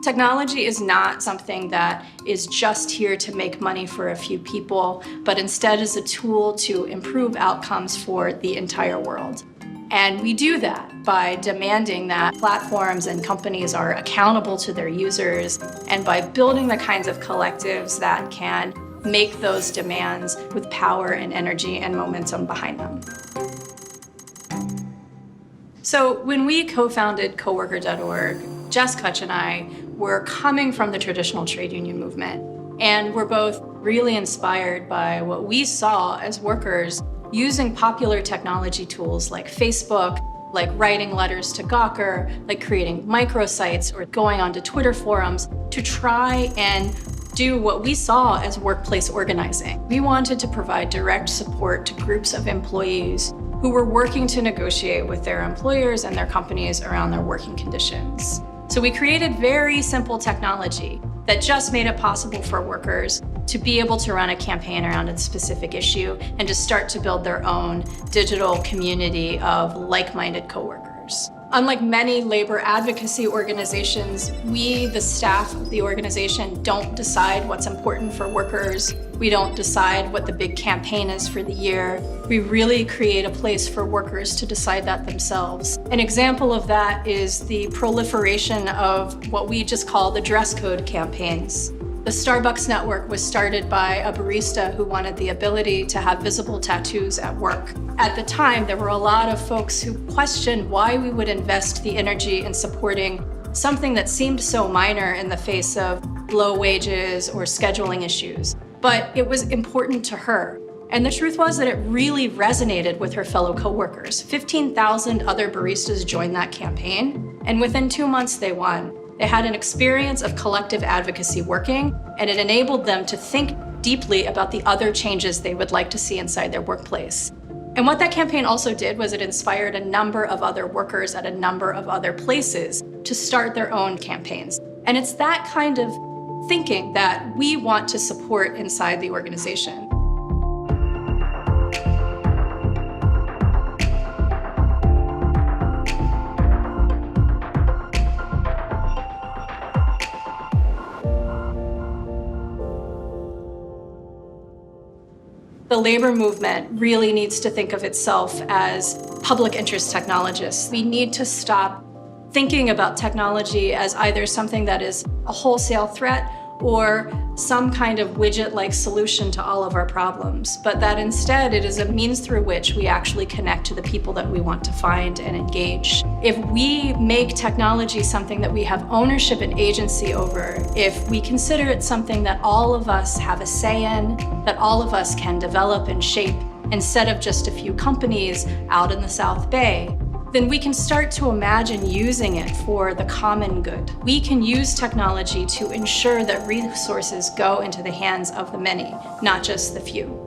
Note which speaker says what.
Speaker 1: Technology is not something that is just here to make money for a few people, but instead is a tool to improve outcomes for the entire world. And we do that by demanding that platforms and companies are accountable to their users, and by building the kinds of collectives that can make those demands with power and energy and momentum behind them. So when we co-founded Coworker.org, Jess Kutch and I were coming from the traditional trade union movement, and we're both really inspired by what we saw as workers using popular technology tools like Facebook, like writing letters to Gawker, like creating microsites or going onto Twitter forums to try and do what we saw as workplace organizing. We wanted to provide direct support to groups of employees who were working to negotiate with their employers and their companies around their working conditions. So we created very simple technology that just made it possible for workers to be able to run a campaign around a specific issue and to start to build their own digital community of like-minded coworkers. Unlike many labor advocacy organizations, we, the staff of the organization, don't decide what's important for workers. We don't decide what the big campaign is for the year. We really create a place for workers to decide that themselves. An example of that is the proliferation of what we just call the dress code campaigns. The Starbucks network was started by a barista who wanted the ability to have visible tattoos at work. At the time, there were a lot of folks who questioned why we would invest the energy in supporting something that seemed so minor in the face of low wages or scheduling issues. But it was important to her. And the truth was that it really resonated with her fellow coworkers. 15,000 other baristas joined that campaign, and within 2 months they won. They had an experience of collective advocacy working, and it enabled them to think deeply about the other changes they would like to see inside their workplace. And what that campaign also did was it inspired a number of other workers at a number of other places to start their own campaigns. And it's that kind of thinking that we want to support inside the organization. The labor movement really needs to think of itself as public interest technologists. We need to stop thinking about technology as either something that is a wholesale threat or some kind of widget-like solution to all of our problems, but that instead it is a means through which we actually connect to the people that we want to find and engage. If we make technology something that we have ownership and agency over, if we consider it something that all of us have a say in, that all of us can develop and shape instead of just a few companies out in the South Bay, then we can start to imagine using it for the common good. We can use technology to ensure that resources go into the hands of the many, not just the few.